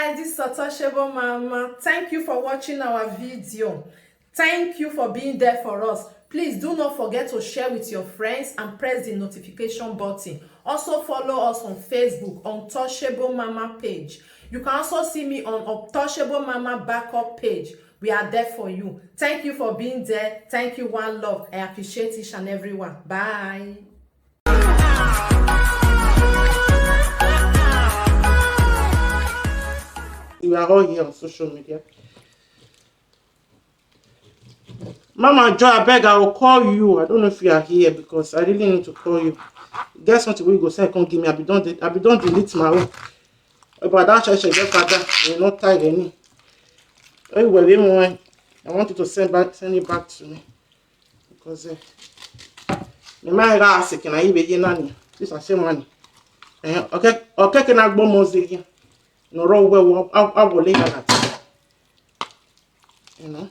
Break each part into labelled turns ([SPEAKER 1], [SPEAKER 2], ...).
[SPEAKER 1] guys, this is Untouchable Mama. Thank you for watching our video. Thank you for being there for us. Please do not forget to share with your friends and press the notification button. Also follow us on Facebook, Untouchable Mama page. You can also see me on Untouchable Mama backup page. We are there for you. Thank you for being there. Thank you, one love. I appreciate each and everyone. Bye.
[SPEAKER 2] We are all here on social media. Mama Joy, I beg, I will call you. I don't know if you are here because I really need to call you. Guess something we go say I can't give me. I be done delete my own. But that church just father, you not tag any. Anyway, I want you to send it back to me because the man got sick and I even nanny. This is same money. Okay, can I go more here? No wrong. I will leave that. You know.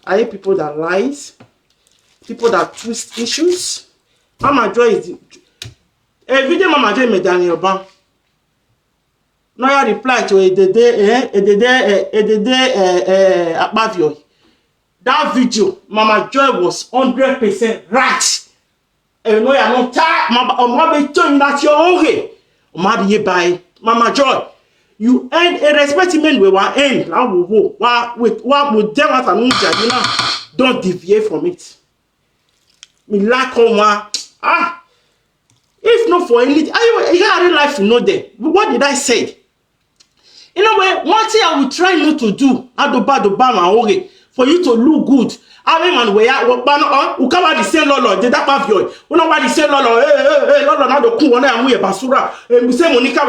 [SPEAKER 2] I hate people that lies, people that twist issues. Mama Joy is every day Mama Joy me Daniel Ban. Now I reply to Abavio. That video, Mama Joy was 100% right. And no, you're not tired. Mama be telling that you're okay. Mama Joy. You end a respectment we want end. What would them at an don't deviate from it. Me like if not for anything, I got real life to know them. What did I say? You know what? One thing I will try not to do, for you to look good. I mean, man, where who come out the same lolo, did that have you? Who know what the same lolo, lolo, now the cool and we a basura, and we say Monica,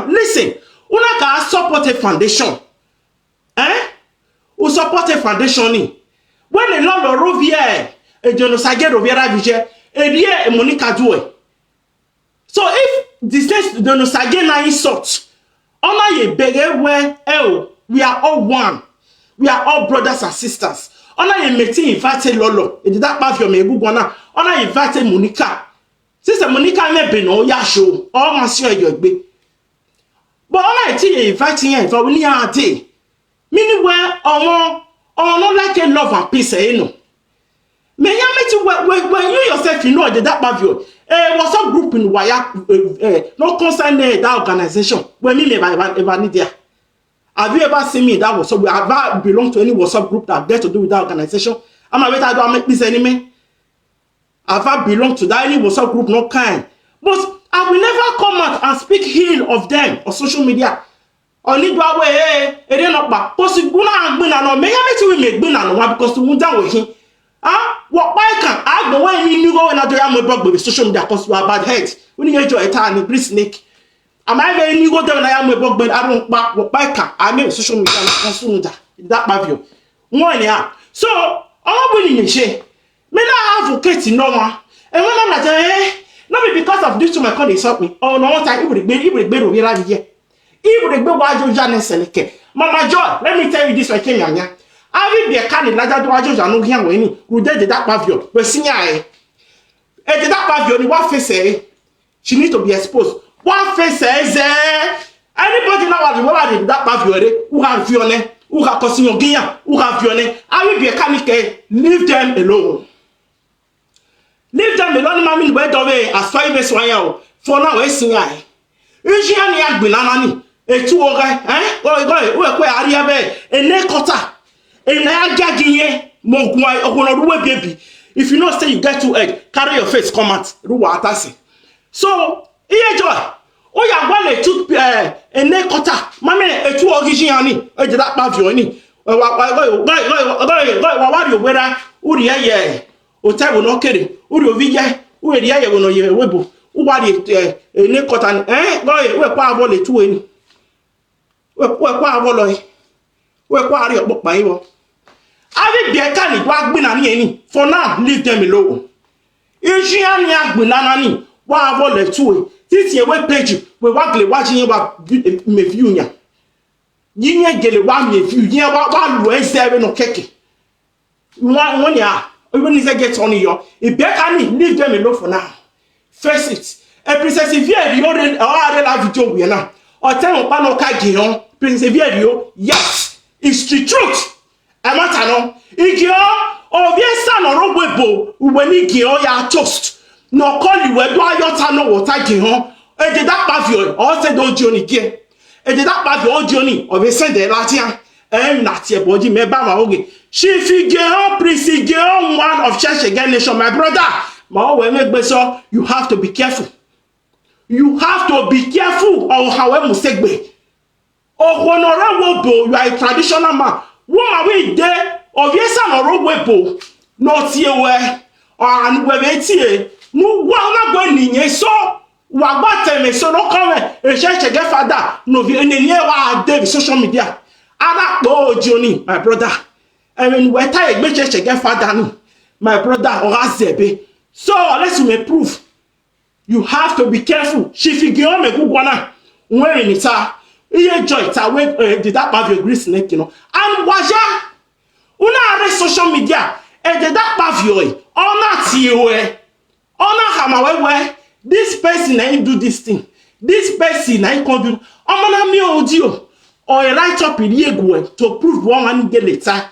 [SPEAKER 2] listen, una can support a foundation, who support a foundation. When a lolo rovier, a genocide roviera vije, a dear and Monica do it. So if this is the genocide na insult, honor ye beg where we are all one, we are all brothers and sisters. Ona meeting invited Lolo. It did that part of your megugwana. Ona invited Monica. Sister Monica never no ya show. All my share your be. But ona inviting her for we are day. Meaning where or not like a love and peace, no. May you meet when you yourself you know that part of your what's up group in wire no concern that organization. When me never need there. Have you ever seen me that WhatsApp? Have I belong to any WhatsApp group that gets to do with that organization? Am I better to make this enemy? Have I belong to that any WhatsApp group? No kind. But I will never come out and speak ill of them on social media. Only do away, not back. Possible, no, may I make me make because to wound down with him. What why can I go when you go and I do my blog with social media because you are bad head. When you enjoy a time, you snake. Am I very go down? I am a book, but I don't back what back. I mean, social media consume that bavio. One yeah. So, all winning in share. May I advocate no one. And when I'm like, not because of this to my country, help me. Oh, no, time it would be over here. It would be why you Janice and Mama Joy, let me tell you this, I came here. I will be a candidate like that. I just know here when who did that bavio. But senior, and that bavio, what face she needs to be exposed. One face says, anybody now what that bavio who have Fiona, who have Cosino Gia, who have Fiona, I will be a canic, leave them alone. Leave them alone, mammy, went away as 5 years for now, sing I. Usually, I've been anani, a 2 where are you, a necota, a nagagie, Mogwai, or baby. If you not say you get to egg, carry your face, come out, Ruatasi. So, here, Joy. Oh, ya one a tooth a necota. Mammy, a 2 originally, a that bavioni. Why you wear Uria? Hotel will not carry. Urio Villa, Uria will not hear a webo. Who are a necota? We're quite volley to any. We're quite volley. We're quite your book by you. I will be a canny, black binani. For now, leave them alone. Usually, Bunani. Why volley to this year web page we watching about me view. You get a 1 view. Yeah, what was there no cake? One year, even if I get on your, if better leave them alone for now. First it. A princess if you already love video we now. or tell Pano Kagion, Prince Vierio, yes, it's the truth. A matter no, Igio, or yes, son or Webo, when Igio ya toast. No call you where do I your tano or Tagihon, and did that pavio, or said old Johnny Gay. And did that pavio Johnny, or they said the Latian, and not your body, me bama oge. She figure, Prince Igio, one of Church again nation, my brother. Ma we make beso, you have to be careful. You have to be careful of however Musegbe. Oh, honorable, you are a traditional man. Woman, we there, of yes, and or webo, not here where, or where it's no one not going in so. Wabate me so no come a church again father, no be any near wa David social media. Ada go Johnny, my brother. I mean, we tie a church again father, my brother, or Azebe. So, let's me prove. You have to be careful. She figure me who wanna wearing it. You enjoy it. Did that have your grease neck, you know? And waja, una social media, and did that have your honor you, honor hamawe. This person ain't do this thing. This person ain't can do. Amana me audio or a write up in Yegwe to prove one and get later.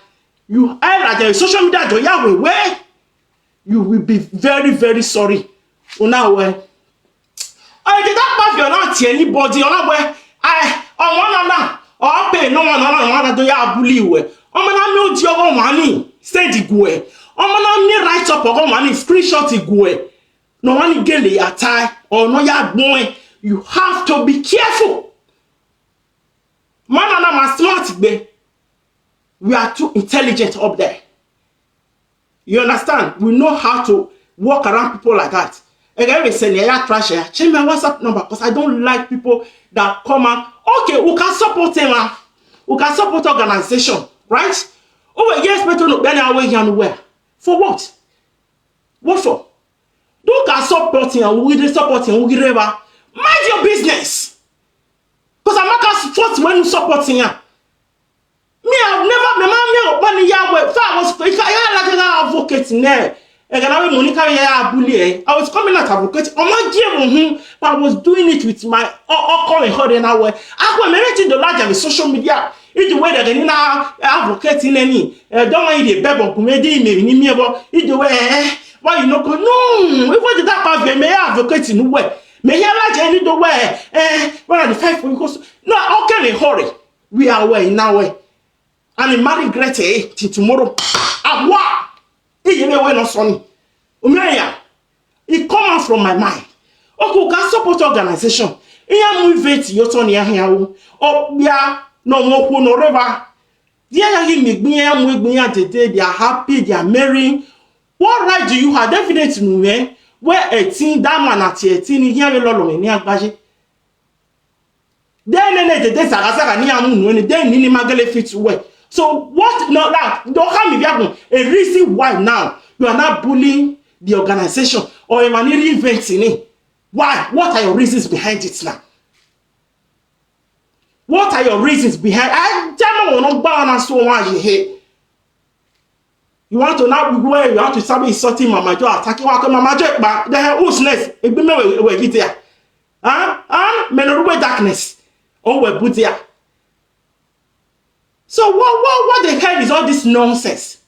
[SPEAKER 2] You either social media to Yahweh where you will be very, very sorry. Una where I did not have your not anybody on where I on one or pay no one do ya bully we. Amana me audio money. Say the go. Amana me write up or money screenshot the go. No one get the attack or no ya boy. You have to be careful. Man and I'm smart be. We are too intelligent up there. You understand? We know how to walk around people like that. And every send ya trash here. Change my WhatsApp number because I don't like people that come out. Okay, we can support them. We can support organization, right? Oh yes, but no be away here nowhere. For what? What for? Don't can support him, we support him, we never mind your business. Because I'm not support when you support him. Me, I've never money Yahweh. I was like an advocate in there. And I was coming out advocate. I'm not giving him, but I was doing it with my calling her in our way. I was managing the large of the social media. It's the way that they now advocate in any. Don't want you to be able to make me about it's the way. Why you not go? No, we want that part of me advocate in the way. May I like any the way? What are the 5 because no, how can we hurry? We are away in our way. And in marry Grete till tomorrow. What? It may not sonny. Umeya. It come out from my mind. Okay, we can support organization. Iya move it your son here. Oh, yeah, no more no river. Dear, he make me today. They are happy, they are marrying. What right do you have? Definitely, man. Where 18, that man at 18, here we lolo me near Baji. Then the days are near moon when then Nini Magale fits away. So, what not that? Don't have me a reason why now you are not bullying the organization or you are not inventing it. Why? What are your reasons behind it now? What are your reasons behind? I don't know what so why you hate. You want to now be where you have to start insulting Mama Joe, attacking Mama Joe, but the hell who's next? It be me we get there. Men darkness. Oh, we put there. So what the hell is all this nonsense?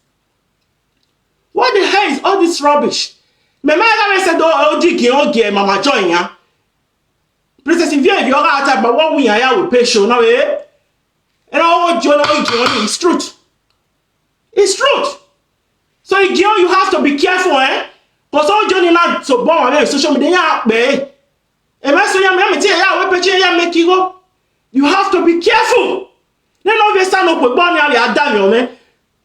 [SPEAKER 2] What the hell is all this rubbish? Me I said oh Mama Joy ya. Princess if you are out but what we are we pay show now eh? And all Johnny it's truth. It's truth. So you have to be careful because all Johnny now so born on social media be. And I say me tell ya we pay ya make you go. You have to be careful. Then obviously no go born ya damn man.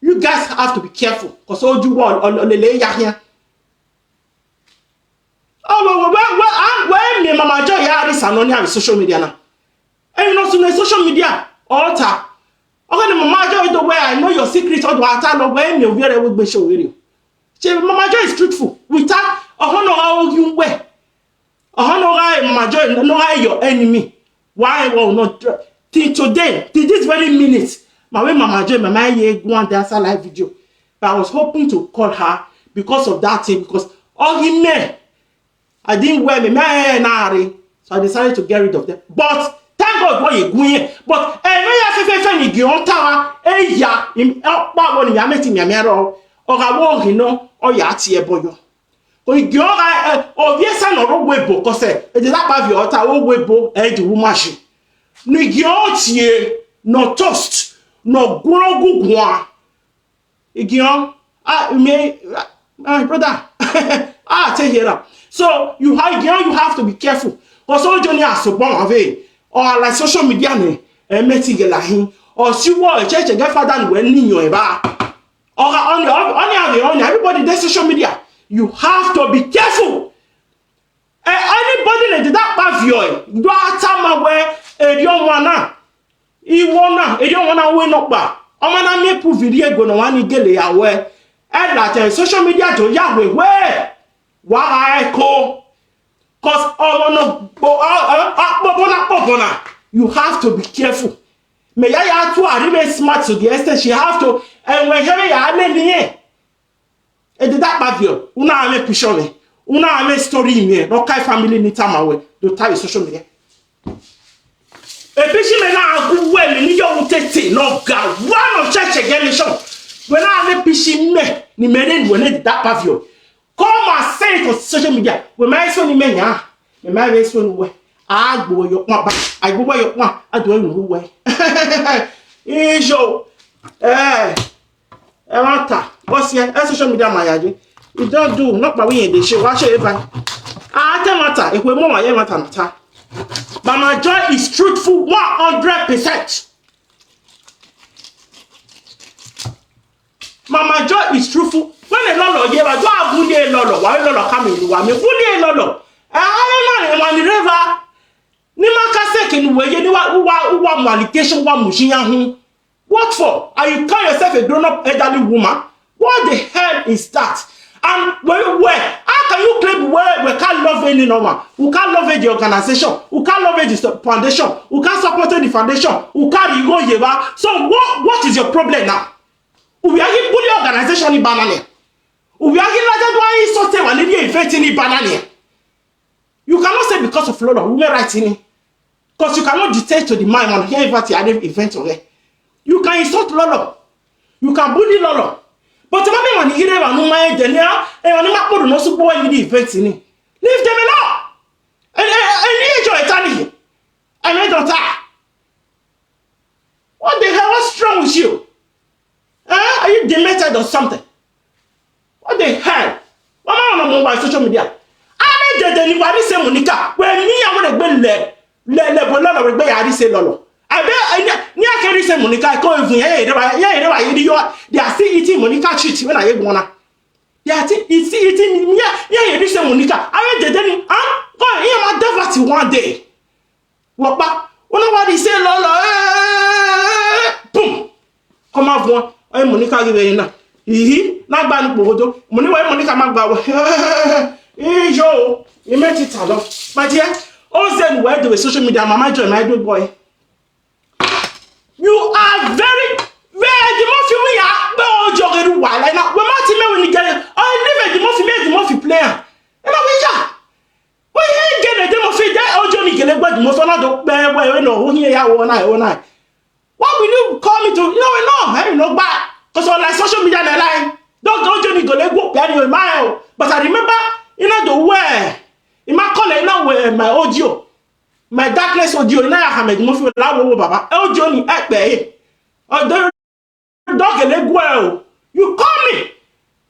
[SPEAKER 2] You guys have to be careful because all you want on the lay here. Oh, well, me Mama Joy ya this on social media now. And you know, so social media altar. Okay, Mama Joy the way I know your secret or what I know when you very would be show video. Mama Joy is truthful. Without a honor how you wear. A honor Mama Joy no your enemy. Why will not till today, till this very minute. My way Mama Joy, Mama ye go on dance live video. But I was hoping to call her because of that thing, because all he made I didn't wear me, so I decided to get rid of them. But thank God egun but me ya fe ni Dion tawa ya pa won ya meti mi amero o ga wo hino o ya ti eboyo o Dion ga obvious na ro webo ko se e de la pa vi o ta wo webo e di wu mashi ni Dion tie no toast no gugugun Dion my brother take it up. So you have to be careful. Because all Johnny has to bomb away or like social media ne meti la hin or see what church get father when ninyo eba or on everybody there social media. You have to be careful. Anybody that did that pavio do atama where e don't wanna win up ba. Omana me pu video go no wan gele ya we and that social media to ya we why call cause you have to be careful. Me ya to are smart to the extent she have to and when here ya ne e did that pavio una me picture me una me story me no kai family ni tamawe do tie social media. Ebishi me na agu well ni yo Utete no ga one of church again show. When I let pishi me ni menen when that pavio. Come and say it on social media. We my son ni menya. Me my way son we. I go your papa. I go where your papa. I do no way. Ijo. Ewanta. What's here? Social media my yaje. You don't do not by we in the show. Watch it by. Matter. If we more my matter. Mama Joy is truthful 100%. Mama Joy is truthful. When a lolo give a job, would you lolo? Why lolo coming to me? Would you lolo? I don't know. One river. Nimaka second way. You know what? Maldition. One machine. What for? Are you call yourself a grown-up elderly woman? What the hell is that? And where? How can you claim where we can't love any normal? We can't love the organization. We can't love the foundation. We can't support the foundation. We can't go yeba. So what is your problem now? We are here putting organization in banana. We are here like why so tell when they invent in banana. You cannot say because of Lord we are writing because you cannot dictate to the mind on here what you event or you can insult Lolo. You can bully Lolo. But when you hear about no mind, then and not put no support in the event in it. Leave them alone. And enjoy eternity. And I don't die. What the hell? What's wrong with you? Are you demented or something? What the hell? I'm on mobile social media. I made anybody say Monica. When me, I want to be le say Lolo. I bet near carry say Monica. I call you. They are still eating Monica treat when I wanna. They are still eating. Yeah, you say Monica. I bet then, go here, my devil one day. What back? Nobody say Lolo. Boom. Come on, one. I'm Monica give na. Na gba ni pogodo. Money why Monica ma gba wo. Yo, you make it alone. My dear, all them where do social media Mama Joy my good boy. You are very the more you me are jogging while like now. When my team when you get I live the more player. And we ja. When you get the more that all Johnny get the most on do no here ya one night. What will you call me to? I know bad. Because on like social media and line, don't Johnny go let go your mile. But I remember, the way in my color now where my audio, my darkness audio, now I have made more loud Baba. Oh Johnny, act there. Oh, the dog let go. You call me.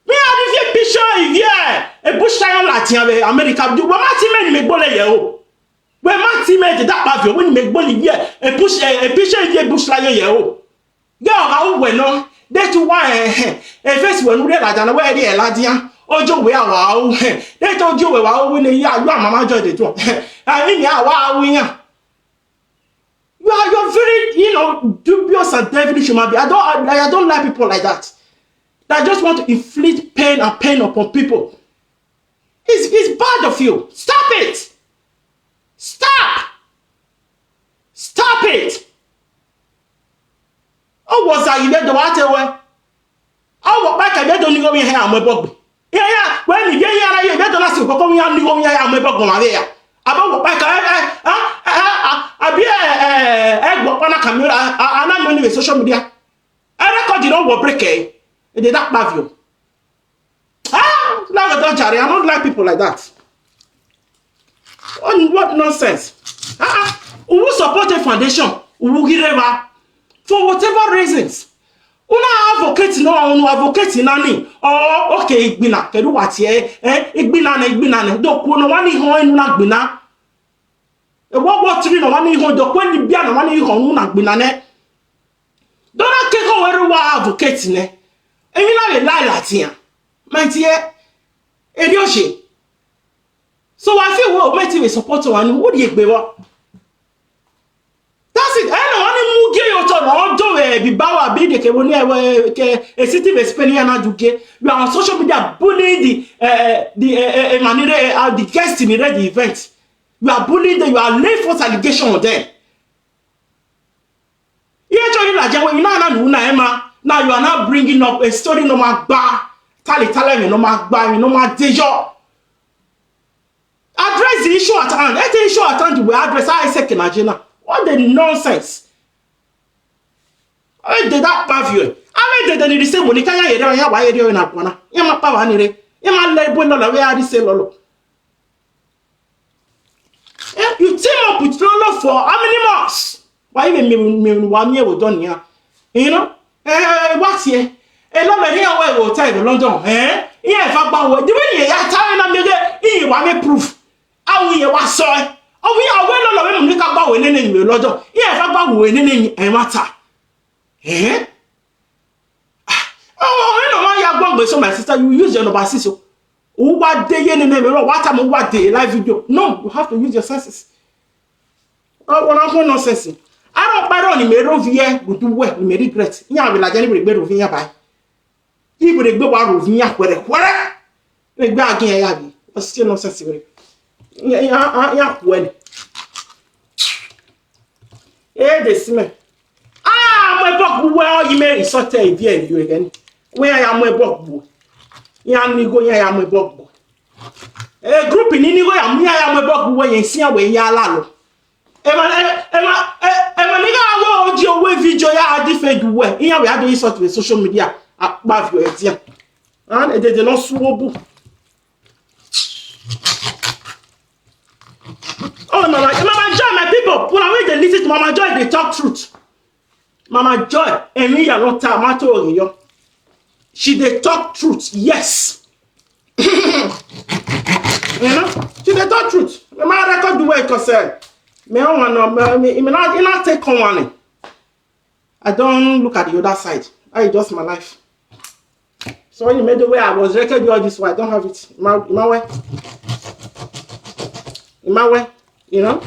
[SPEAKER 2] Me I give you picture yeah. A bush time Latin America. Do what my team make bole yo. When my teammate that pavio when make money here a picture here bush like yo. Girl, how we no? That's why a face when we like and where they ladia. Ojo we are wow. They told you wow when you are Mama Joy the two. I mean yeah wow you're very dubious and devilish human being. I don't like people like that. That just want to inflict pain upon people. It's bad of you. Stop it. Stop it. Oh, was I in the water? Oh, what back I don't go in here, my bug. Yeah, when you get here, don't ask you for coming out, my bug. About what back I be camera, I'm not only with social media. I record you don't break it. It did that pavio. I don't like people like that. What nonsense? Who support a foundation? Who give for whatever reasons? Una advocate no advocate nani. Oh, okay, igbina. Kedu wati igbina. Do ko no wani ho enu na gbina. E wo tiri no wani ho do ko ni bia no wani ho nu na gbina ne. Don't take over wa advocate ne. Emi na le lie latin. My dear, Edioshi. So I feel well, my team is supporting one. What do you be what? That's it. I don't want to be bawa be the keboni a city of Spain and Aduke. You are on social media bullying the guests in the event. You are bullying them. You are laying false allegation on them. Now you are now bringing up a story no more bar. Tali no more bar. No more deja. Address the issue at hand. Let the issue at hand will address I second agenda. What the nonsense? I did that pavio. I made the same when you can't hear why you're in Apana. Yama power nere. Yama label no way I say lolo. You team up with Lolo for how many months? Why even me 1 year we done here? You know? What's here? A lot of here where we'll tell London. Yeah, if I bow, the way you are telling them, want me proof. I will was so. Oh, we are well on the about winning in London. Yeah, if I bow winning a matter. Eh? Oh, I know why you are going with so my sister. You use your number sister. Oh, what day in the name? What time? What day? Live video? No, you have to use your senses. Oh, what I'm not sense. I don't buy on the middle of here. We do well. We may regret. Yeah, we like anybody better of here by. He would go out of here. Where? They go again. But still no sense. Yeah, when. Eh, this man. My book, well, you may sort of view you again. Where I am my book. Yeah, me go, yeah, I'm a book. A group in any way, I'm here, I'm a book way and see away, ya lalo. Emma, I will your way video, ya different way. Here we are doing sort of social media above your exam. And they did not swab. Oh, Mama Joy, my people, when I read the listen to Mama Joy, they talk truth. Mama Joy, and me, are not tomato in you. She they talk truth, yes. You know, she they talk truth. My record the way concern. Me not take on one. I don't look at the other side. I just my life. So when you made the way I was recording all this way, I don't have it. In my way, you know.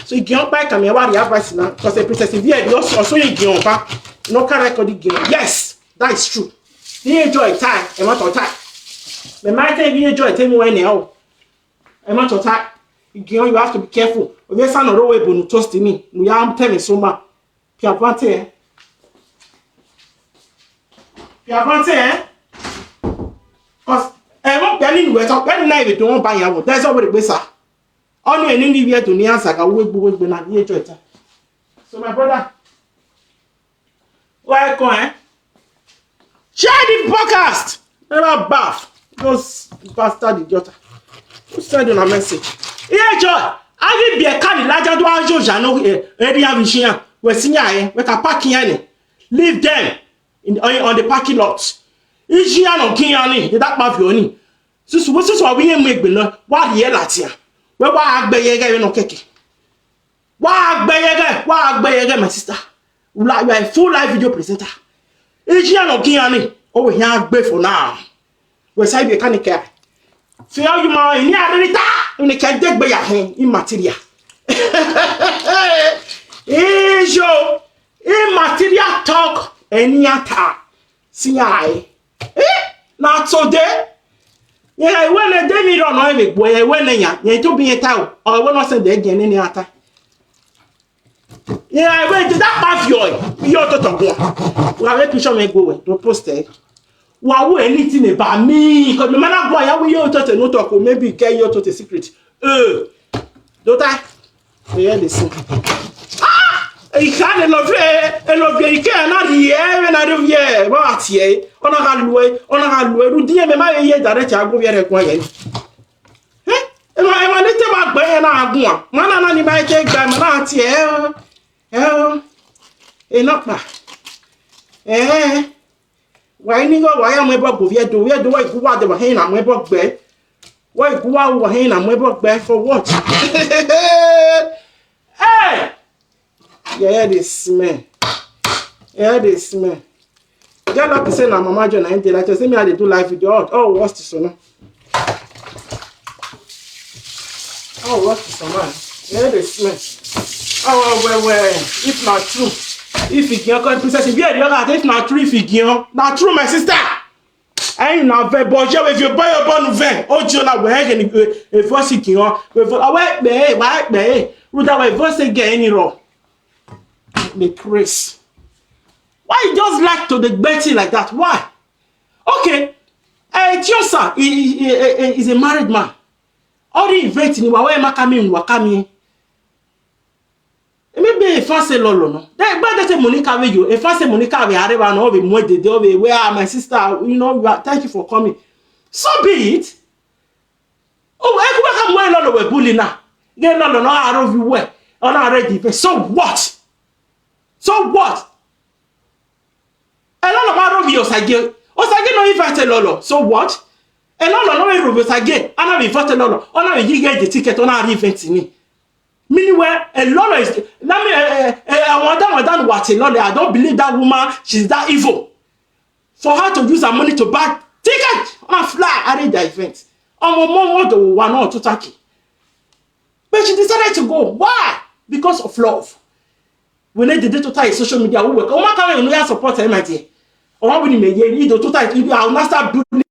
[SPEAKER 2] So you get back and me what the advice now, because the princess if you also you get back, no can record it. Yes, that is true. You enjoy time, a matter of time. The might take you enjoy tell me when now. A matter of time. You have to be careful. If you sound no way to toast me, we am telling so much. Piavante. Because I won't tell you where to night if you don't buy your. That's already better. Only an India to Niansa, I will be not here to. So, my brother, welcome. Share this podcast. Never bath. Those bastard idiot. Who send you a message? Yeah, Joy. I will be a candy larger to our Jojano area vision. We're senior, we can park here. Leave them on the parking lots. Is here no Kiani, that Mavioni. So, what's this why we make below? What year last year? Where I beg no cake. Why beg my sister? You are a full live video presenter. Is here no Kiani? Oh, we have beef for now. We say we can't care. So you ma in here in the can take by your hand in material. Is your immaterial talk any attack? See I. Not so there. Yeah, when a day don't know it, where when you to be a town, or when I said again any attack. Yeah, I went to that mafia. You're to talk. We are let me show me go to post it. Wow, anything about me? Because no matter what, I will you to no talk or maybe get you to the secret. Don't I? Yeah, listen. I can't love you can not hear and I don't hear what ye on a hallway who dear me my year that I go very quiet. Am I little back by an hour? Man, I take them not here. Enough now. Why nigga, why am I back with you? Do I go out the hand on my book bed? Why go out the hand on my book bed for what? Hey! Yeah, this man. Just like to say, now, Mama John, I tell you, say me how they do live video. Oh, what's this one? Oh, what's this one? Yeah, this man. Oh, well, if not true, if you can't, princess, if you're not true, if you can't, not true, my sister. I ain't not very budget if you buy a bun van. Oh, Jonah, we're hanging if what's it, you know, with a white bay, with our voice again, you know. The Chris. Why you just like to the Betty like that? Why? Okay. Tiosa is a married man. All the events in Wakami. Maybe if I say lolo no. But that's a Monica with you. If I say Monica we are no be more the where my sister, you know, thank you for coming. So be it. Oh, I come well we bully now. Get no out of you where. On already. So what? So what? A lot of our videos again. Osage no invite Lolo. So what? A lot of no videos again. I don't invite Lolo. Oh no, you get the ticket on our event in me. Meanwhile, a Lolo is. Let me. I want what a Lolo. I don't believe that woman. She's that evil. For her to use her money to buy ticket on a fly at the event. On mom the one or two taki. But she decided to go. Why? Because of love. We need the total social media work. Oh my God, you support him, my dear. Or what will you make? You need total. I will not start building.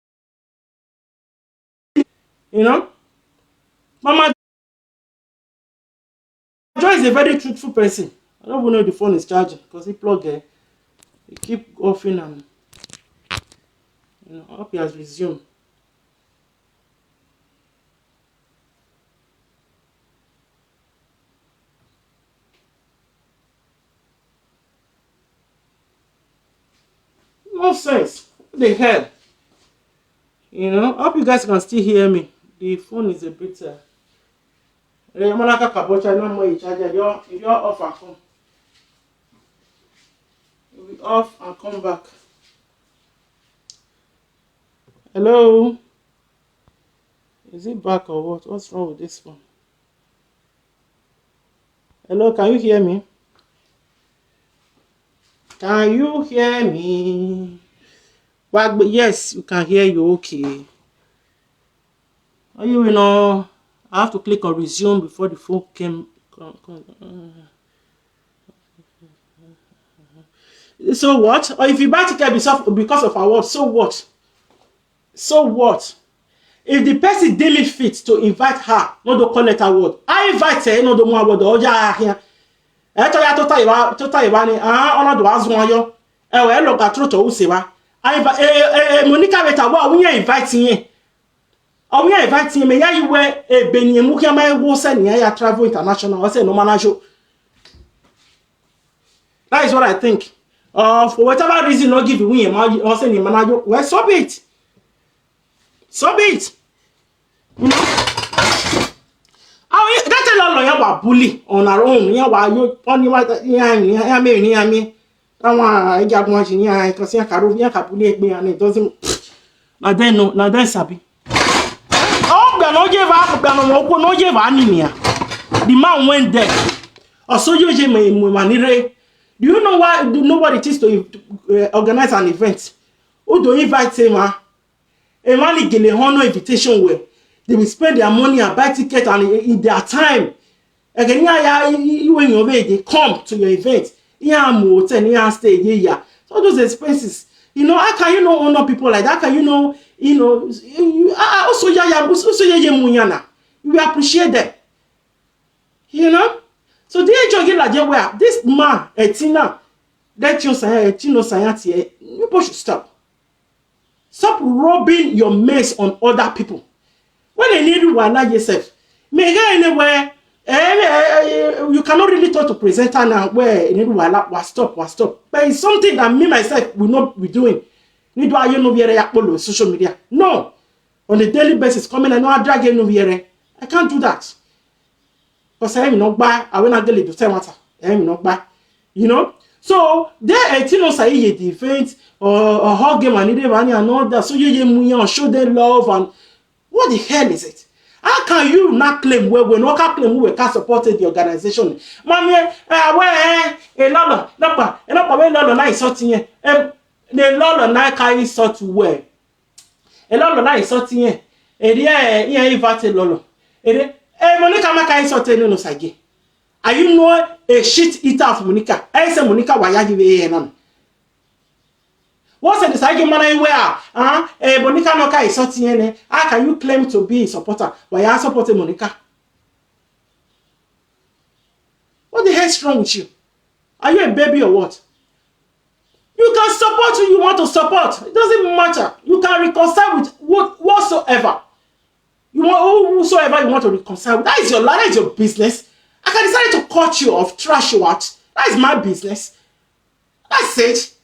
[SPEAKER 2] You know, Mama Joy is a very truthful person. I don't even know if the phone is charging because he plugged it. He keep offing and you know. I hope he has resumed. No sense. What the hell? You know, I hope you guys can still hear me. The phone is a bit. You're off and come. You'll be off and come back. Hello? Is it back or what? What's wrong with this one? Hello, can you hear me? Can you hear me? But yes, you can hear you okay. You know, I have to click on resume before the phone came. So what? Or if you buy ticket because of our what? So what? So what? If the person deemed fit to invite her, not to call it a word. I invite her, not the more word. Oh yeah, here. Monica Beta, what we are inviting you. Oh, we are inviting me. Yeah, you were a Benyamuka, my Wilson, yeah, travel international. I say no manager. That is what I think. For whatever reason, not give me a man or send a manager. Well, so be it. So be it. You know? That's a lot of bully on our own. Yeah, why you only want me? I got watching, yeah, because I can't me and it doesn't. Now then, no, now then, Sabi. Oh, no, give up, no, give anemia. The man went there. Or so you, do you know why? Do you know what it is to organize an event? Who do invite him? A man get a honor invitation where they will spend their money and buy tickets and in their time. Again, when you're ready, they come to your event. Stay here. So those expenses, you know, how can you know honor people like that? How can you know, also we appreciate them. You know? So the age of where this man, Tina, that you say, Tino Science, people should stop. Stop robbing your mess on other people. When they need you, why not yourself? May go anywhere, You cannot really talk to presenter now where Wahala was stop. But it's something that me myself will not be doing. Need to you know via social media. No. On a daily basis, coming and not drag no via. I can't do that. Because I am not buy, I will not get it to say matter. I am not buy. You know? So there no say the event or hug them and need money and all that. So you show them love and what the hell is it? How can you not claim where we not claim who can supported the organization? Mommy, where a lolo, na isotin the lolo na carry sort where a lolo na isotin invite lolo. Monica ma carry sort no sage. Are you know a shit eater of Monica? I say Monica why you give a what's the sage man where Monica no carry sorting. How can you claim to be a supporter while you supporting Monica? What the hell is wrong with you? Are you a baby or what? You can support who you want to support. It doesn't matter. You can reconcile with whatsoever. You want whosoever you want to reconcile with. That is your life, that is your business. I can decide to cut you off, trash you out. That is my business. That's it.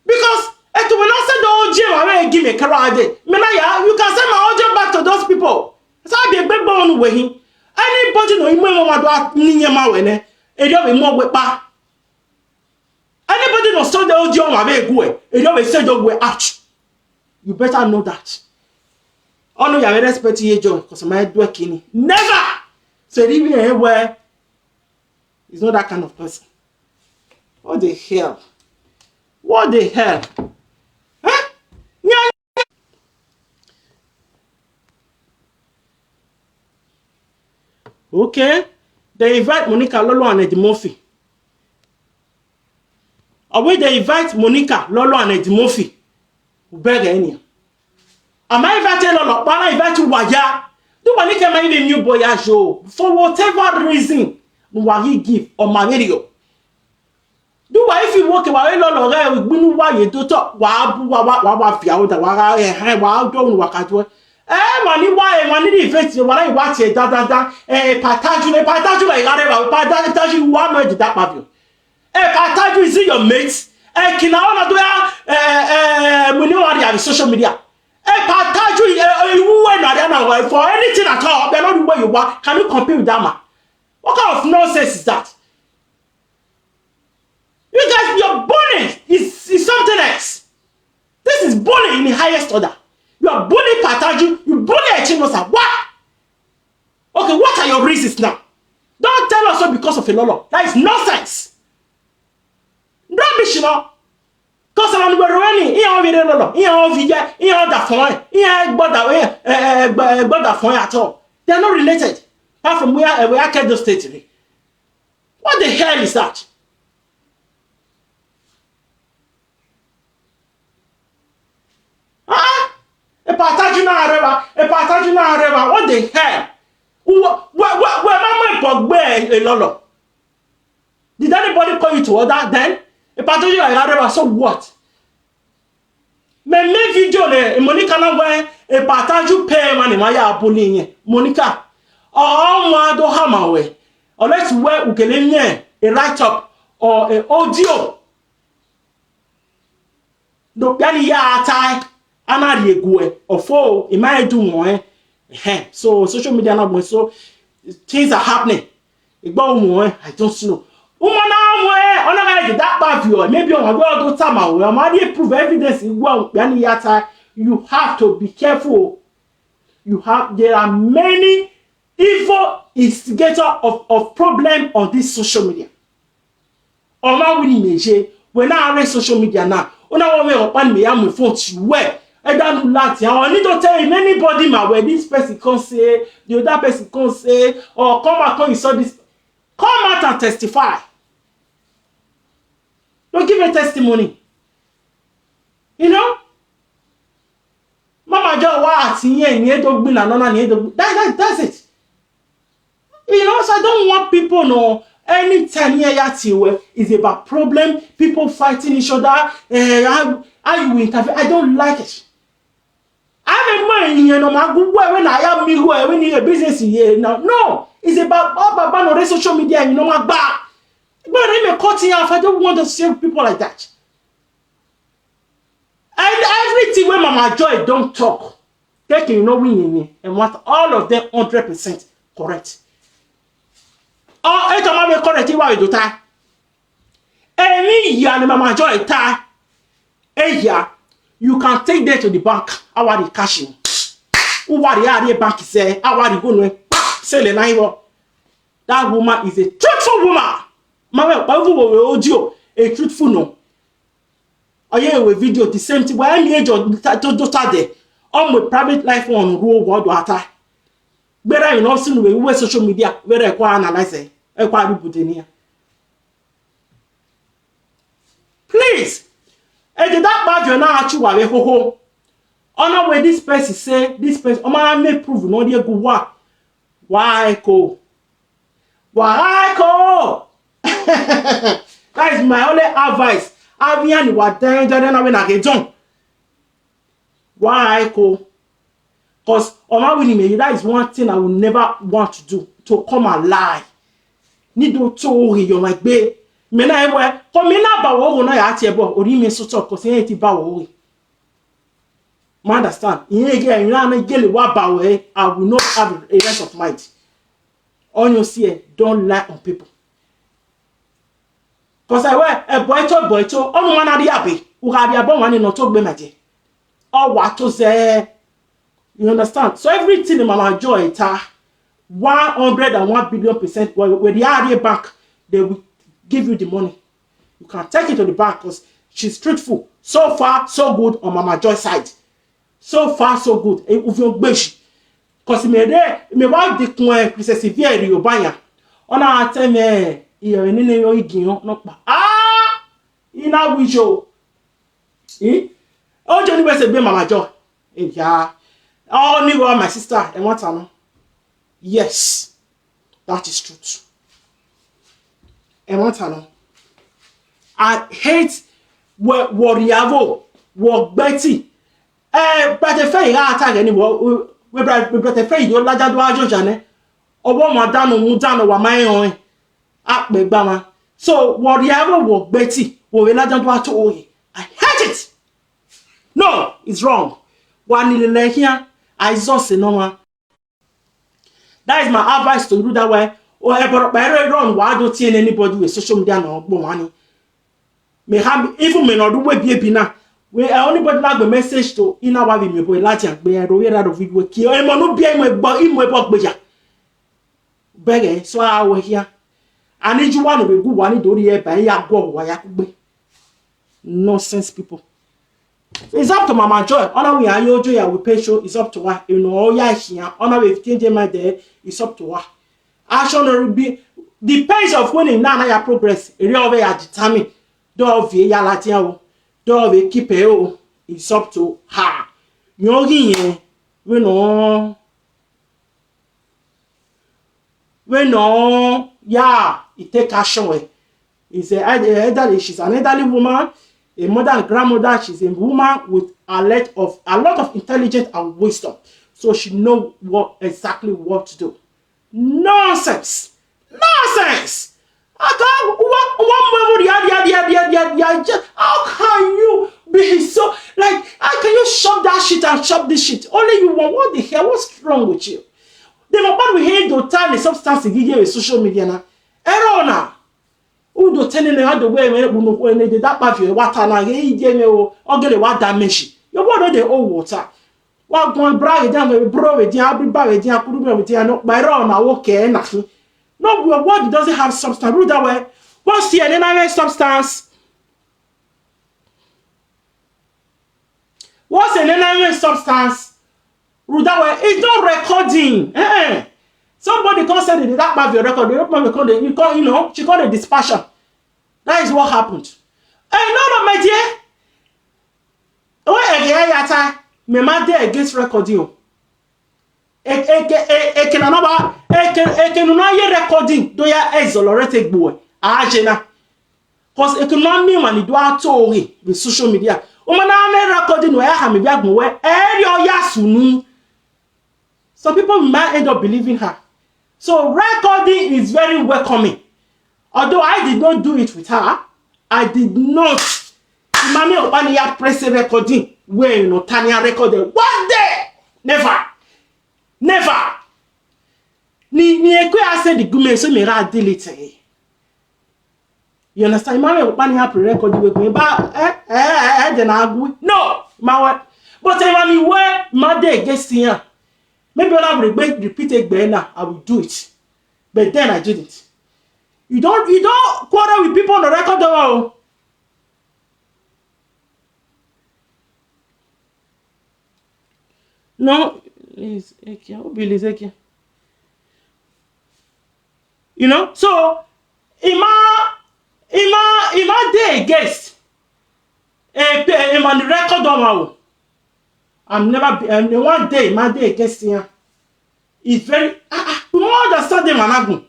[SPEAKER 2] Because if you will not send the audio away and give me a carrot, you can send my audio back to those people. So I'll be a big bone with him. Anybody know him want to Ninyama wene, and you'll be more with back. Anybody know send the audio away go, and you'll be send your way out. You better know that. I know you are respecting your job because my working. Never! So even anywhere. He's not that kind of person. What the hell? What the hell? Huh? Yeah. Okay. They invite Monica Lolo and Eddie Murphy. Or they invite Monica Lolo and Eddie Murphy. Beg any. Am I inviting Lolo? But I invite you Waya. Do Monica mind a new boy show for whatever reason? What he give on my video. Do I if you walk away Lolo with Bunu Why to talk wa fiauda wa don't work at work. Money why money effect when I watch it pataju like pataju one way to that of you. Pataju is your mates. Can I do on social media? Pataju you for anything at all, they're not where you are. Can you compare with that man? What kind of nonsense is that? You guys, your bullying is something else. This is bullying in the highest order. You are bullying Pataju, you bully Echinosa. What? Okay, what are your reasons now? Don't tell us so because of a lolo. That is nonsense. Rubbish, you know. Because I'm running, here on video lolo, here on video, here on the phone, here but phone at all. They are not related. Apart from where I can just state today. What the hell is that? A patagina areva. What the hell? Where my lolo? Did anybody call you to order then? A patagina areva, so what? Me video le Monica na where a pataju pay money my bullying Monica. Oh, do hammer way. Or let's wear a write up or an audio. No, yani ya tie. Anari egwe or four. It might do more. So social media now so things are happening. I don't know. That bad view. Maybe on go time. I'm already prove evidence. You have to be careful. There are many evil instigator of problem on this social media. When I read social media now, when I want me my phone to where I don't like I need to tell him anybody where this person can say, the other person can say, or come out and saw this. Come out and testify. Don't give a testimony. You know? Mama just what that's it. You know, so I don't want people know anytime here is about problem, people fighting each other, how you interfere. I don't like it. I have a money, you know, my good when I have me when you a business here now. No, It's about on social media, you know what? But I'm cutting off. I don't want to see people like that. And everything when Mama Joy don't talk, they can winning and what all of them 100% correct. Oh, it's a correct. Why do that? Any year, Mama Joy, you can take them to the bank. I want the cash in. Who are the bank say? I want to go no. Say the neighbor. That woman is a truthful woman. Mama, audio a truthful no. I hear a video the same thing. Why me age of daughter there? On my private life on road world water. Better you know soon we social media. Where I analyze it. I put in here. Please. And that bad you now actually ho. Honor where this person say this person. I may prove no dey go work. Why ko? Why ko? That is my only advice. Avian what danger then when I get done. Why ko? Because Oma winning me, that is one thing I will never want to do. To come and lie. Need to tell you like babe. Me na ewe. Come me na ba wo no ya atiebo. Ori me so talk because he ti ba wo. Ma understand? Yen again, you na gele wa ba wo. I will not have a rest of mind. On you see, don't lie on people. Because I wear a boy to on one of the happy who have your bone in not talk be or what to say. You understand? So everything in Mama Joy, 101 billion% where the area bank, they will give you the money. You can take it to the bank because she's truthful. So far, so good on Mama Joy's side. So far, so good. Because me wa de kun Princess Vieri Obanya. Ona ateme iyo nene yo igiyan no pa. Ina wijo. Ojo ni be se be Mama Joy. Yeah. Oh, me my sister and what I know. Yes. That is truth. And what I know. I hate what Yavo, what Betty. But the fair attack anymore. We better pay you larger do ajo jane. Owo madano mudano wa my own. Akbe bama. So whatever work Betty, we larger do ato. I hate it. No, it's wrong. One in here, I saw no. That is my advice to do that way. Or better run why don't see anybody with social media no money. May have even may not do we be now. We are only but like the message to in our me boy Latin, be a row out of it with kill. I'm not being my book beja. Beggar, so I will here. I need you one of the good one do here by ya go why I could be. Nonsense people. It's up to Mama Joy. Honor we are your joy, we pay show, it's up to her. You know, yeah, here. Honor with 10 my day, it's up to her. Action be depends of when in now progress. A real way I determine. Do via Latin. Do keep it, it's up to her. Yogi, we know, yeah, it take action way. It's elderly, she's an elderly woman, a mother and grandmother, she's a woman with a lot of intelligence and wisdom. So she know exactly what to do. Nonsense! Nonsense! How can you be so like how can you shop that shit and shop this shit? Only you want what the hell? What's wrong with you? The moment we hate to turn the substance again with social media now. Error now. Who do telling you how the way when they that part of water now he gave me or get a water damage. You want the old water. What going brag down with bro with the everybody with the approval with the no by wrong now okay nothing. No, your body doesn't have substance. Rule that way. What's the another substance? What's an another substance? Rule that way. It's not recording. Somebody constantly that part of your record. You know, she called it dispassion. That is what happened. No, my dear. Oh, again, me mad against recording. Recording do ya exolorate boy ajena cause economy man do atori with social media o mana me recording we ha me biagun we eri o ya sunu some people might end up believing her So recording is very welcoming. Although I did not do it with her, I did not. Mami Obania press recording where Tanya recorded. One day! Never! Never! Ni ekwe ase the gumen so me ra delete. You understand? Mami Obania pre-recording with me, but then I no! My but mami where my day gets here. Maybe I will repeat it now. I will do it. But then I didn't. You don't quarrel with people on the record though. No, it's Eke. You know, so Ima day guest. Ima the record on. I'm never one day my day guest here. It's very you don't understand them and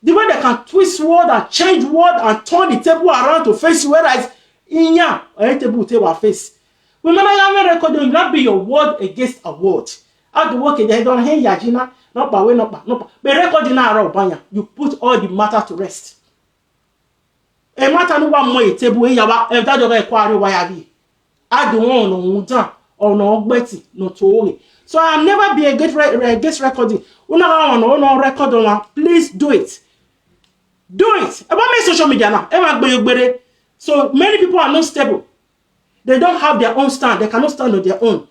[SPEAKER 2] the way they can twist word and change word and turn the table around to face you, whereas in ya a table to face. Remember, you record will not be your word against a word. How the work they don't hear Yajina, not by way, not by. But recording now, you put all the matter to rest. A matter no one more table in Yaba, if that don't require why be. I don't want no or no Betty, no to so I'll never be a guest recording. No record on. Please do it. Do it. About my social media now. So many people are not stable. They don't have their own stand. They cannot stand on their own.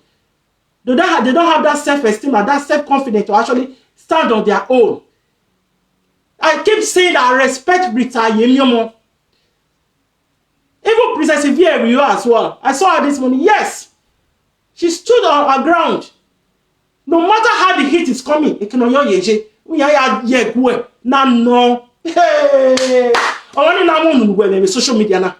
[SPEAKER 2] They don't have that self-esteem and that self-confidence to actually stand on their own. I keep saying that I respect Rita Yemyomo. Even Princess Ivy as well. I saw her this morning. Yes. She stood on her ground. No matter how the heat is coming, it can only yeje. We are yegwe. No. Hey. Only na mo nu gwe social media na.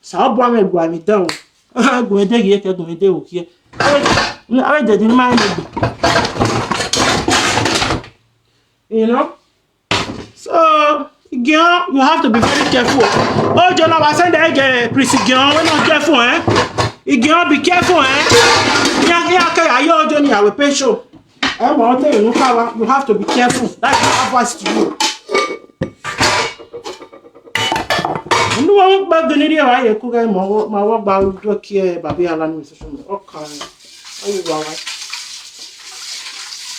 [SPEAKER 2] Sa bo am egwa mi down. Gwe de ye ke gwe de okie. I did in mind. You know? So, girl, you have to be very careful. Oh, John, I send the Prissy girl. We're not careful, eh? Girl, be careful, eh? I will pay show. You have to be careful. That's my advice to you. No one back the media. I cook my work about here, Baby Alan. Okay.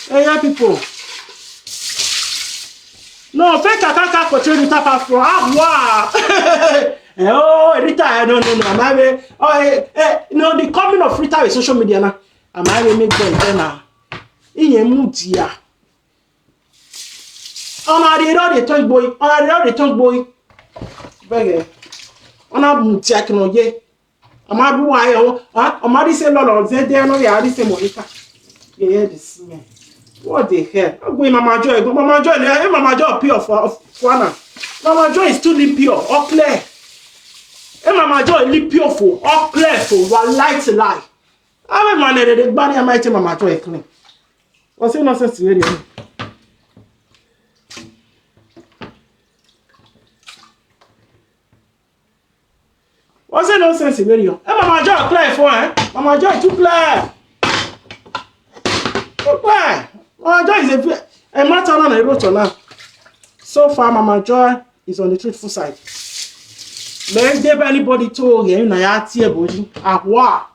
[SPEAKER 2] Hey, people. No, fake can't portray the type of wow. Oh, Rita, no. No, the coming of Rita with social media now. Am I will make them now? In a mood, yeah. On the tongue boy, on the tongue boy. Beggar. On a mood, Jack, no, ye. Am I do I? Amadi say, Lord, they no, yeah, this Monica. Yeah, this man. What the hell? I'm going, Mama Joy, but Mama Joy, pure for one. Mama Joy is too pure, or clear. And Mama Joy is pure for, or clear for, one light to lie. I'm a man that the body I might tell Mama Joy clean. What's the nonsense to you? What's the nonsense in video? And Mama Joy clear for, eh? Mama Joy too clear. Too clear. Mama Joy is a matter on a rotor now. So far, Mama Joy is on the truthful side. Let there be anybody told you, na ya tie body. Wow.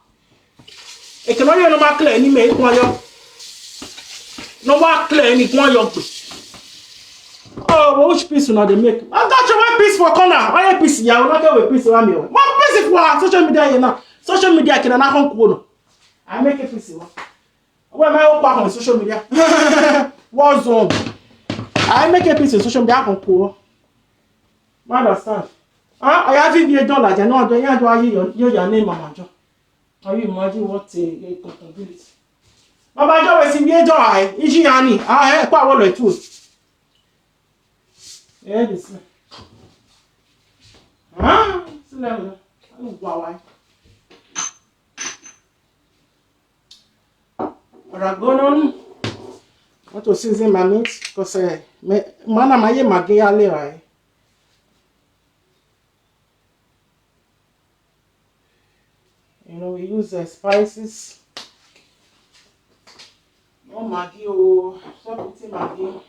[SPEAKER 2] It can only no clear any make one yo. No more clear any one yo. Oh, which piece will they make? I got you one piece for corner. One piece, yeah, will not get a piece around me. One piece for social media, you know. Social media can not come. I make a piece. Where my own on social media? War zone. I make a piece of social media on cool. Understand? I have $50. I know your name, Mama Jo. Can you imagine what a possibility? Mama Jo is in the joy. Is she Annie? I have power of truth. Yeah, this. Huh? Wow. Ragonon. What was season my meat? Because mana my magia lay. You know, we use spices. No more Maggi. Oh, stop eating Maggi.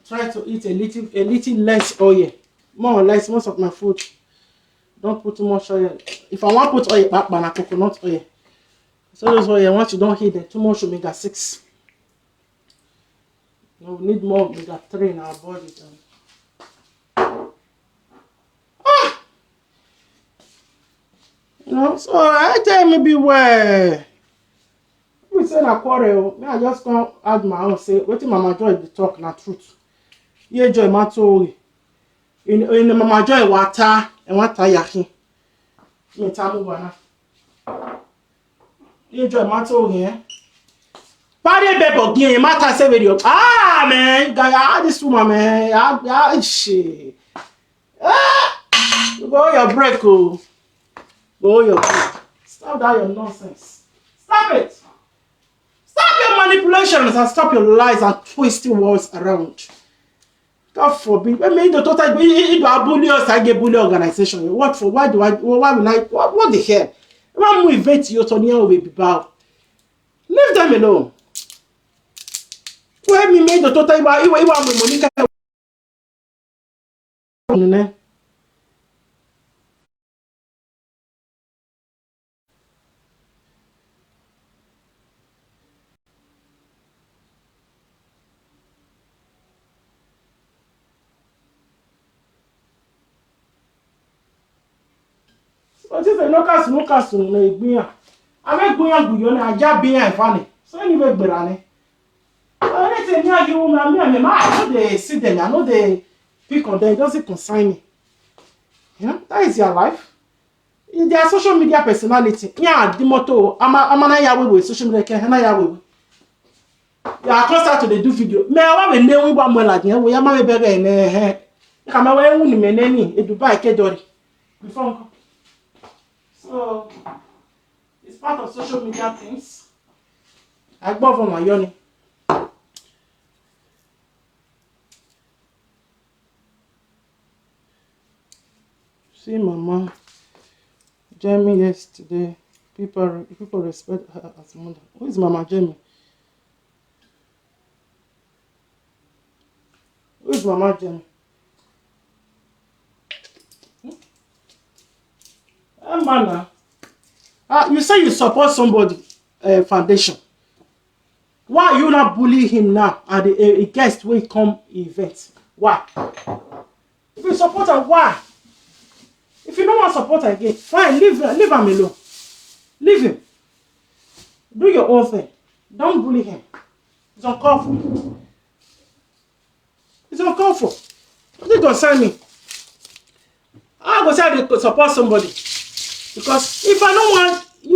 [SPEAKER 2] Try to eat a little less oil. More or less, most of my food. Don't put too much oil. If I want to put oil, back banana coconut oil. So those oil, once you don't heat them, too much omega-6. We need more omega-3 in our body. You know, so I tell maybe where we say na quarrel. Me I just come add my own say wetin Mama Joy dey talk na truth. Ye Joy matter in Mama Joy water and water yakin. Me tamu bana. Ye Joy matter here. Pare bebo gien matter say video. Ah man, guy, this woman man, shit. Go your break, oh. Go your break. Stop that your nonsense. Stop it. Stop your manipulations and stop your lies and twisting words around. God forbid. When me the total if I bully us, I get bully organization. What for? Why will I? What the hell? When we invite you, Tony will be bow. Leave them alone. When me made the total, you Monica. But if no cast no igbiyan. Ame gbiyan guyo na aja biyan ifani. So any we gberane. But anything me agi woman me I know they see them, I know they pick on them, it doesn't concern me. You know, that is your life. In their social media personality. Yeah, the motto, I'm na ya with social media can na ya we. Ya close to the do video. Me wa we newu ba mo la we ya ma me bebe ne Kama we wu ni meneni e Dubai kedori. Before. So it's part of social media things. I go for my yoni. See Mama Jamie yesterday. People respect her as mother. Who is Mama Jamie? Who is Mama Jamie? Mana. You say you support somebody foundation. Why you not bully him now at the guest will come event? Why? If you support her, why? If you don't want support her again, fine, leave him alone. Leave him. Do your own thing. Don't bully him. It's uncalled for. It's uncalled for. What does it concern me? I go say I dey support somebody. Because if I don't want if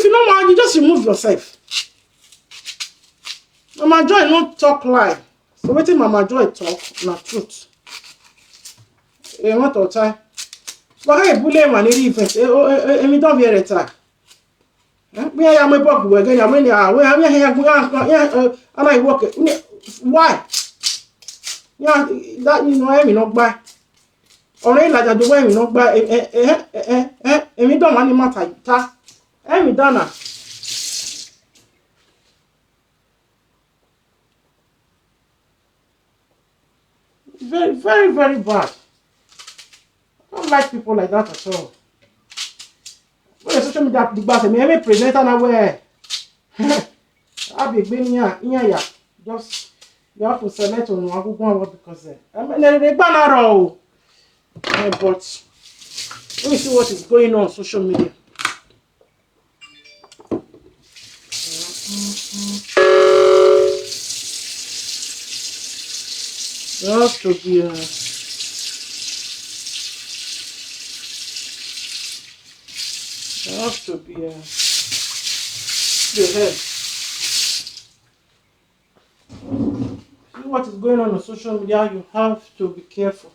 [SPEAKER 2] you don't want, you just remove yourself. Mama Joy not talk lie. So wetin Mama Joy talk na truth. What time? But hey, bully man any event. Me don't be retire. Me I am a book we again. I mean, we I work. Why? Yeah, that you know me not buy. Ọ̀rẹ́ ìlàjà do we not buy. Èmi don't want matter ta. Èmi dana. Very, very, very bad. I don't like people like that at all. When the social media the boss, me presenter na where. I be being here. Just you have to select on Google because they ban arrow. But let me see what is going on social media. There has to be the head. See what is going on social media, you have to be careful.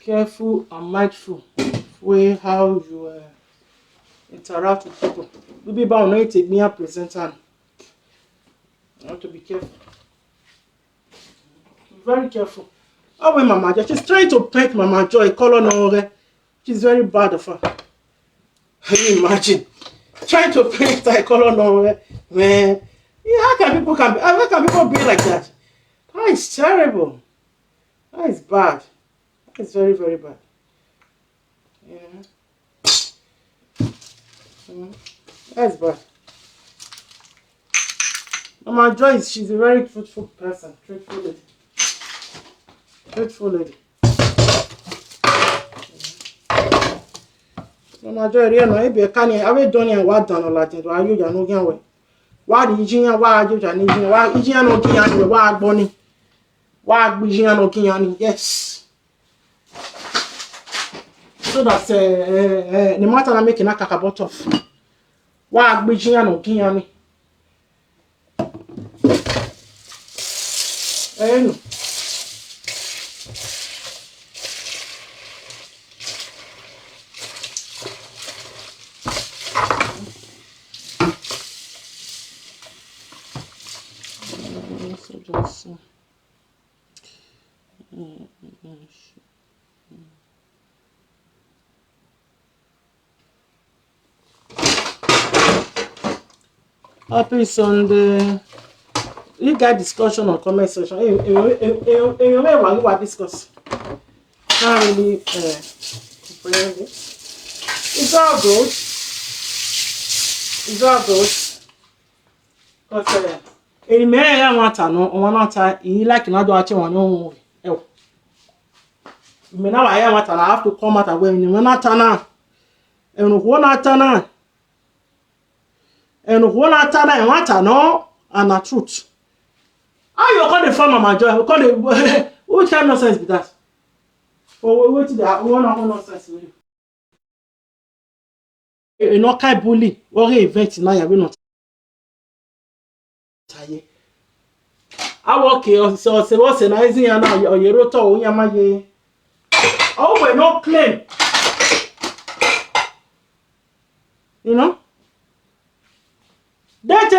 [SPEAKER 2] Careful and mindful with how you interact with people. Maybe about no take me a presenter. You have to be careful. Very careful. Oh, when Mama Joy, she's trying to pet Mama Joy, color no. She's very bad of her. Can you imagine? Trying to paint that color nowhere, man. Yeah, how can people be like that? That is terrible. That is bad. That is very, very bad. Yeah. That's bad. Mama Joyce, she's a very truthful person. Truthful lady. Truthful lady. Mama Joyce, you know, if you can't, I will done and what done or Latin, why you know, again, why did you know why you are needing? Why is you know, why Bonnie? Why is you know, yes. So that the matter I'm making a cackabot of. Why is you know, Happy Sunday. You got discussion on comment section. You may want to discuss. Can't really comprehend it. It's all good. It's all good. Because any man I want to know, one time he like another watching one own. Me now I want to have to come out away. You not turn and one not turn and one not turn and want to know and the truth. How you call the farm Mama Joy? Call the what kind of nonsense be that? Or wait till that one nonsense with you. You know, kind bully or event now you will not. I work here, so what's a nice thing now or your rotor or yamaye. Oh, we no claim. You know? That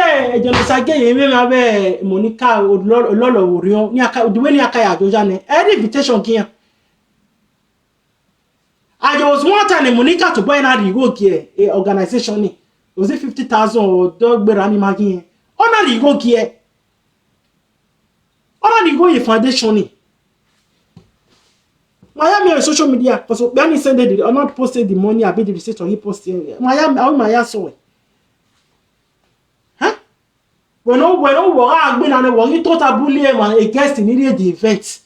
[SPEAKER 2] Jonosage, you may have Monica or Lolo Orion, the way Yakaya Jojane, any invitation here. I was one time in Monica to buy an work here, a organization. Was it 50,000 or dog berani magi? Honor the go here. Honor the go your foundation. Miami on social media, because when he sent it, or not posted the money, I bet the receipt or he posted. Miami, how my ass saw it. Huh? When I've been on a one, you thought a bully a guest in the event.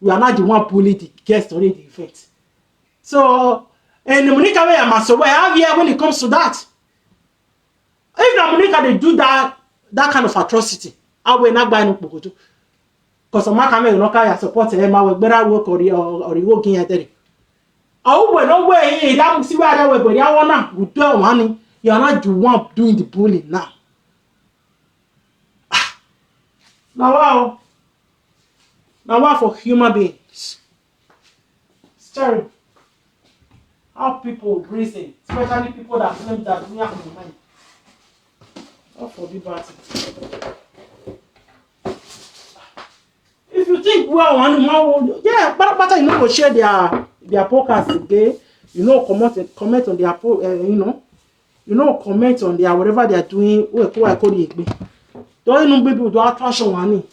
[SPEAKER 2] We are not the one bully the guest or the event. So, and Monica, I must say, have here when it comes to that. If Monica they do that kind of atrocity, I will not buy no pokoto. Because some man no can support him, I will better work or working at it. Oh, well, no way, that will see where I will, but I wanna with your money. You are not the one doing the bullying now. Now, wow for human beings. Sorry. How people reason, especially people that claim that we have the money. Not for the party. If you think well, yeah, but you know, share their podcast again. You know, comment on their comment on their whatever they are doing. Don't you know people do attraction money?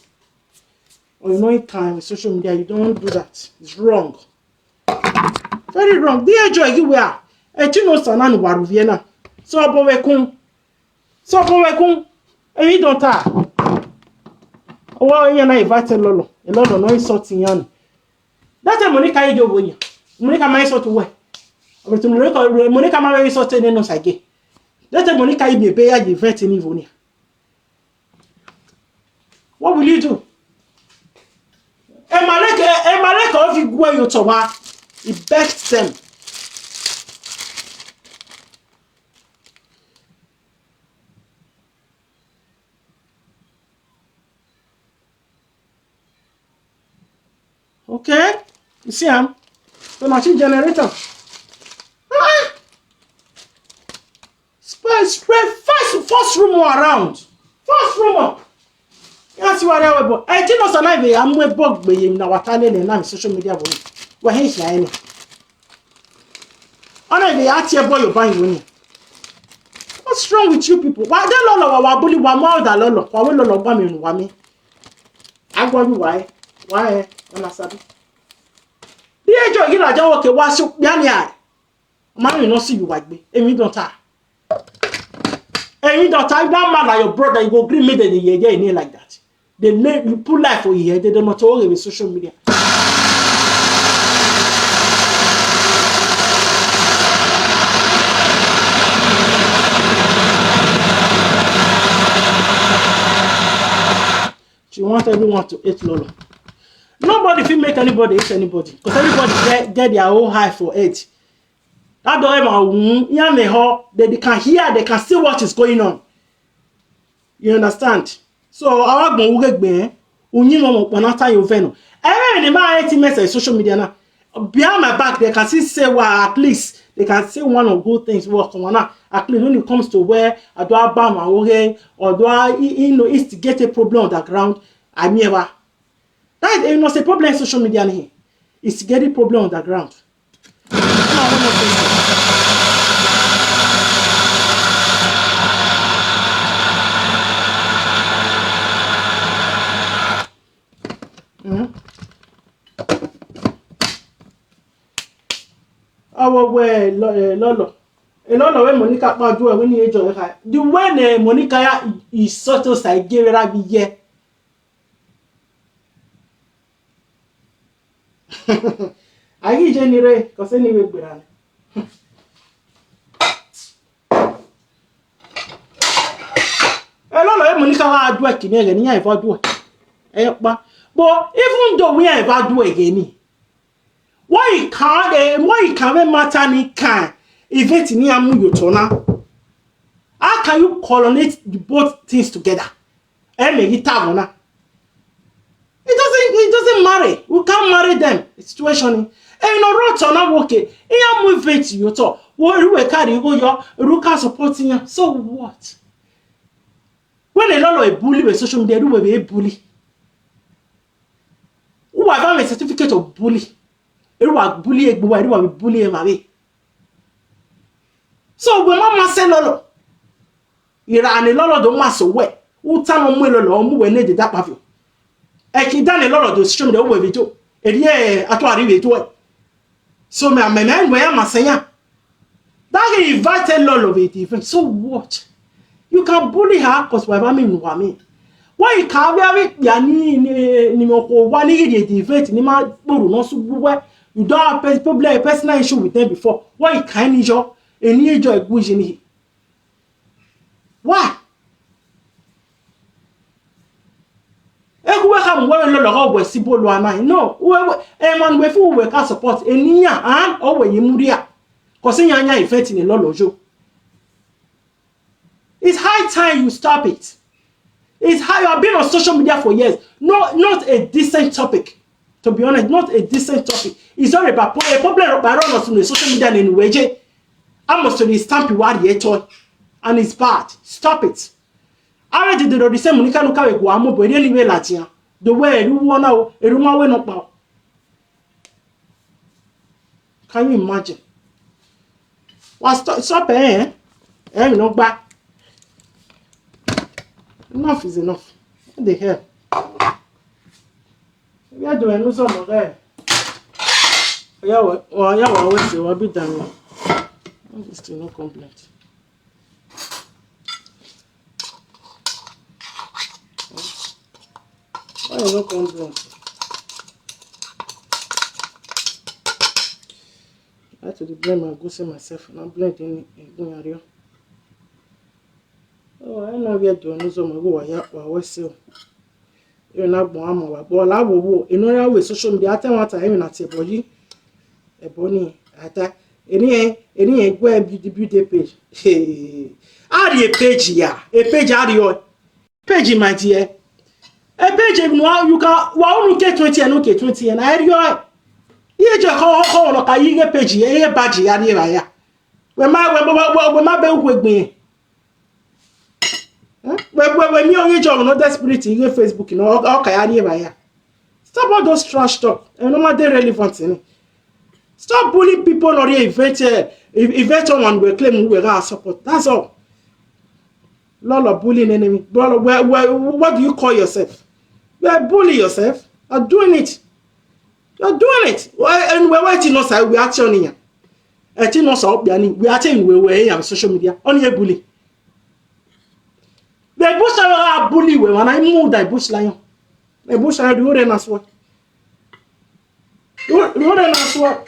[SPEAKER 2] Or you know, it can with social media. You don't do that. It's wrong. Very wrong. Dear Joy, you were a chino sanan waruviena. So and you don't have. Oh, you're not invited Lolo. A lot of noise sorting yan. That's a Monica you win. Monica my sort of way. But Monica my sorted in us again. That's a Monica you be a event in Ivonia. What will you do? And Maleka of you go your tower. He begs them. Okay? You see him? The machine generator. Spread first rumor around. First rumor. You see what I will. I did not alive. I'm a bug by him now. And social media. Where he's lying. I know the art boy you're buying. What's wrong with you people? Why they lolo wa bully wa more than lolo? Why we lolo ba me wa me? I go you why? Why? Na sabi. The age you na ja okay wa so ya ni ai. Man you no see you like me. Emi don't ta. Emi don't ta that man like your brother you go green me the ye like that. They make you put life for here. They don't matter all with social media. She wants everyone to eat lolo. Nobody will make anybody eat anybody because everybody get their own high for it. That don't they can hear, they can see what is going on. You understand? So our go behind my message social media now. Behind my back, they can see say well, at least they can say one or good things work on at least when it comes to where I do I bam or do I instigate a problem on the ground. I never. That is not a problem in social media here. It's getting problem on the ground. Our way, Lolo. A lot of Monica do when you enjoy her. The way Monica is sort of like give it up here. I get January because anyway, Brian. A lot of Monica are working again. I ever do it. But even though we ever do again, why can't matter ni can event ni amu yotona? How can you coordinate both things together? It doesn't marry. We can't marry them. Situation. Okay. Event you talk. What carry you go your supporting you. So what? When a lot of bully with social media, do a bully. Who have a certificate of bully? Everyone bully everyone bully everybody. So when mama say lolo, ira ani lolo do maso we. Who tell on lolo omu we need that pavio. Eki dan lolo do stream the we video. Ediye ato ari we to. So me we am saying that he invited lolo with even. So what? You can bully her because we have me. Why you can't wear ni moko wani the event ni ma buru no so buwe. You don't have a personal issue with them before. Why you can't enjoy any enjoy good? Why? No, man we feel we can support any and or when you muria. Because in effect in a lolojo. It's high time you stop it. It's high. You have been on social media for years. No, not a decent topic. To be honest, not a decent topic. It's not about a problem about on the social media in way. I must to stamp you what you toy. And it's bad. Stop it. I already did the same Monica Luka with Guamo, but anyway, Latina. The way you want now, a room away not now. Can you imagine? Well, stop eh? Not back. Enough is enough. What the hell? We are doing no some there. Yeah, always say we'll be done. I'm still no complaint. Why no complaint? I had to blame and go see myself and I'm blaming in oh, I know we are doing no some go always say. You're not born, but I will in order with social media. I tell what I am at a body, a bonny at any web beauty page. Hey, add a page here, a page add your page, my dear. A page you can get 20 and okay 20 and I hear you just call look at you page here, badge here. When my bell with me. When you on your job, no desperate in your Facebook, you know, okay, I hear by stop all those trash talk and no matter relevant in it. Stop bullying people or event on one will claim we will support. That's all. Lolo bullying enemy. What do you call yourself? You are bullying yourself. You're doing it. You're doing it. And we're waiting on side. We are actually here. We are telling we on social media. Only a bully. The bush are bully when I move that bush lion. The bush are the other as well. The other as well.